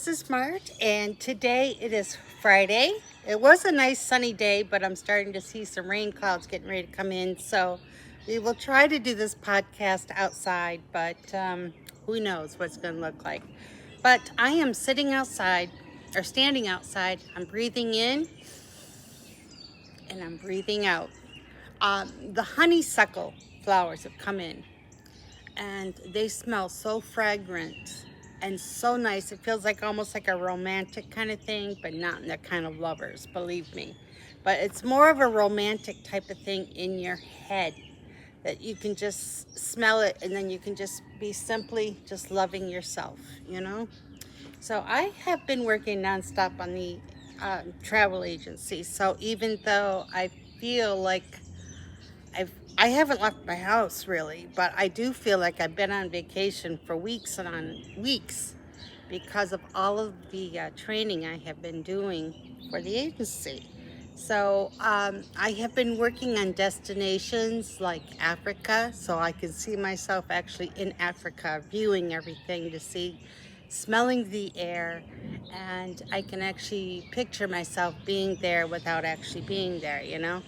is Mart, and today it is Friday. It was a nice sunny day, but I'm starting to see some rain clouds getting ready to come in. So we will try to do this podcast outside, but who knows what it's going to look like. But I am sitting outside or standing outside. I'm breathing in and I'm breathing out. The honeysuckle flowers have come in, and they smell so fragrant and so nice. It feels like almost like a romantic kind of thing, but not in the kind of lovers, believe me. But it's more of a romantic type of thing in your head that you can just smell it, and then you can just be simply just loving yourself, you know? So I have been working nonstop on the travel agency. So even though I feel like I haven't left my house really, but I do feel like I've been on vacation for weeks and on weeks because of all of the training I have been doing for the agency. So I have been working on destinations like Africa, so I can see myself actually in Africa, viewing everything to see, smelling the air, and I can actually picture myself being there without actually being there, you know?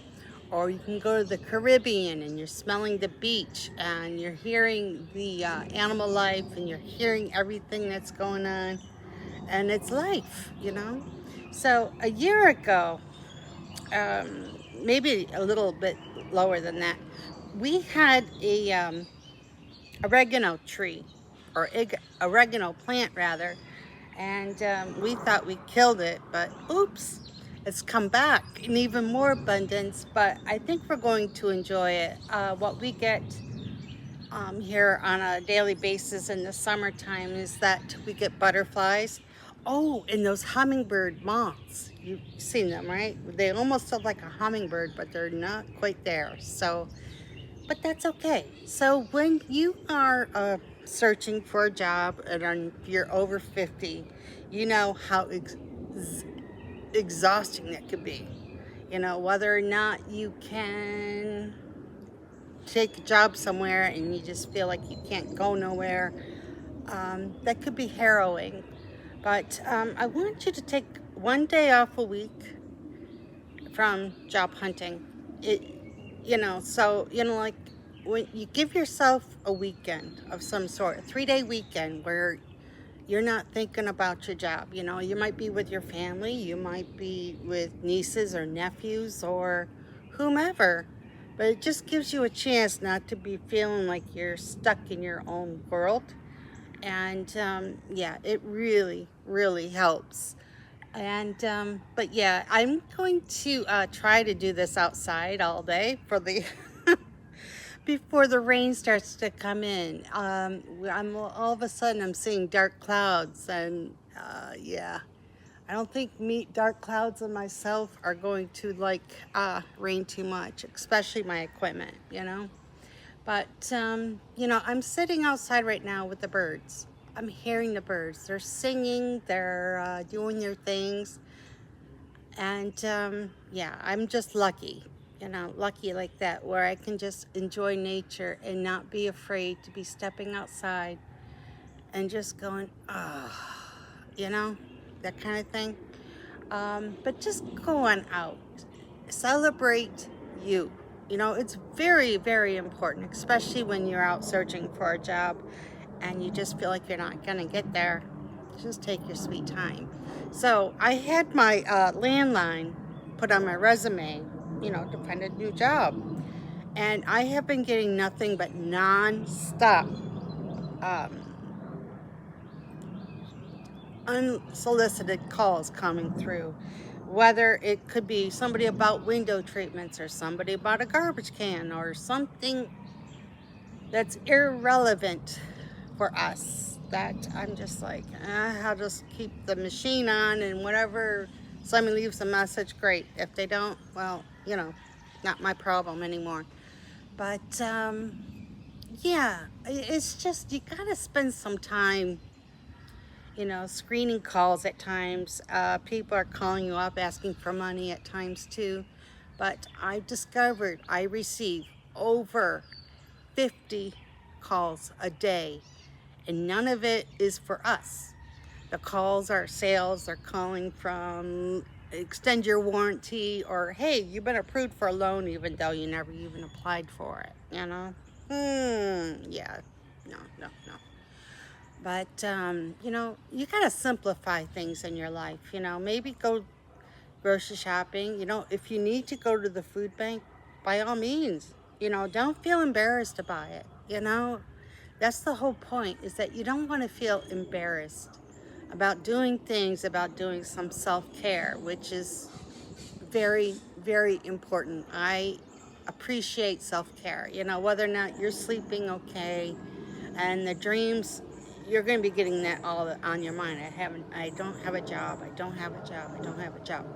Or you can go to the Caribbean and you're smelling the beach and you're hearing the animal life and you're hearing everything that's going on, and it's life, you know? So a year ago, maybe a little bit lower than that, we had a oregano tree or oregano plant rather, and we thought we killed it, but oops, it's come back in even more abundance. But I think we're going to enjoy it. What we get here on a daily basis in the summertime is that we get butterflies. Oh, and those hummingbird moths. You've seen them, right? They almost look like a hummingbird, but they're not quite there. So, but that's okay. So when you are searching for a job and you're over 50, you know how exhausting that could be. You know, whether or not you can take a job somewhere and you just feel like you can't go nowhere, that could be harrowing. But I want you to take one day off a week from job hunting. It, like when you give yourself a weekend of some sort, a 3-day weekend where you're not thinking about your job. You know, you might be with your family, you might be with nieces or nephews or whomever, but it just gives you a chance not to be feeling like you're stuck in your own world. And yeah, it really, really helps. And but yeah, I'm going to try to do this outside all day for the before the rain starts to come in. I'm all of a sudden I'm seeing dark clouds, and yeah, I don't think me dark clouds and myself are going to like rain too much, especially my equipment, you know. But I'm sitting outside right now with the birds. I'm hearing the birds. They're singing. They're doing their things. And yeah, I'm just lucky, lucky like that, where I can just enjoy nature and not be afraid to be stepping outside and just going, oh, you know, that kind of thing. But just going out, celebrate you. You know, it's very, very important, especially when you're out searching for a job and you just feel like you're not going to get there. Just take your sweet time. So I had my landline put on my resume, to find a new job. And I have been getting nothing but non-stop um, unsolicited calls coming through. Whether it could be somebody about window treatments or somebody about a garbage can or something that's irrelevant for us, that I'm just like, I'll just keep the machine on, and whatever somebody leaves a message, great. If they don't, well, not my problem anymore. But yeah, it's just, you gotta spend some time, screening calls at times. People are calling you up asking for money at times too. But I've discovered I receive over 50 calls a day, and none of it is for us. The calls are sales. They're calling from extend your warranty, or hey, you've been approved for a loan even though you never even applied for it, you know? Yeah, no, no, no. But, you know, you gotta simplify things in your life, you know? Maybe go grocery shopping. You know, if you need to go to the food bank, by all means, you know, don't feel embarrassed to buy it, you know? That's the whole point, is that you don't want to feel embarrassed about doing things, about doing some self-care, which is very, very important. I appreciate self-care, you know, whether or not you're sleeping okay, and the dreams, you're going to be getting that all on your mind. I don't have a job, I don't have a job, I don't have a job.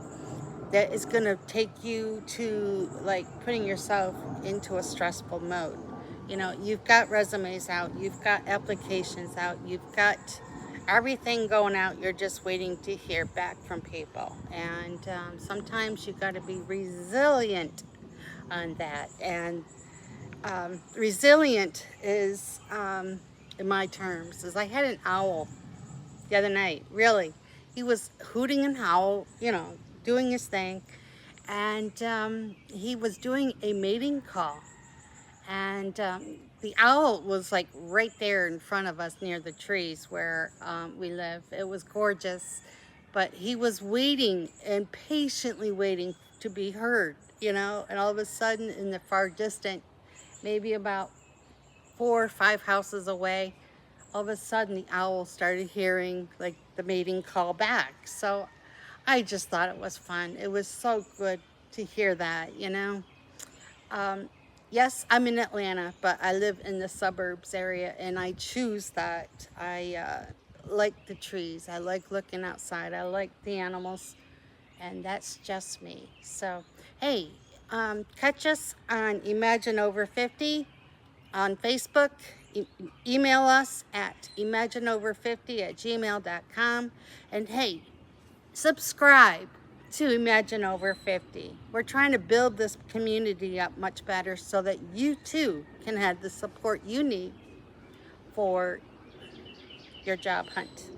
That is going to take you to like putting yourself into a stressful mode. You know, you've got resumes out, you've got applications out, you've got everything going out. You're just waiting to hear back from people. And sometimes you got to be resilient on that. And resilient is, in my terms, is I had an owl the other night, really. He was hooting and howl, you know, doing his thing. And he was doing a mating call. And the owl was like right there in front of us near the trees where we live. It was gorgeous. But he was waiting and patiently waiting to be heard, you know. And all of a sudden, in the far distant, maybe about 4 or 5 houses away, all of a sudden the owl started hearing like the mating call back. So I just thought it was fun. It was so good to hear that, you know. Yes, I'm in Atlanta, but I live in the suburbs area, and I choose that. I like the trees. I like looking outside. I like the animals, and that's just me. So, hey, catch us on Imagine Over 50 on Facebook. Email us at imagineover50@gmail.com. And hey, subscribe to Imagine Over 50. We're trying to build this community up much better so that you too can have the support you need for your job hunt.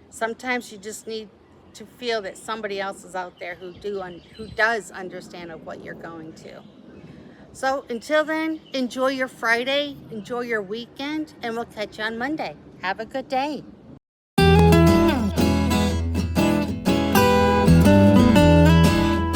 Sometimes you just need to feel that somebody else is out there who does understand of what you're going to. So until then, enjoy your Friday, enjoy your weekend, and we'll catch you on Monday. Have a good day.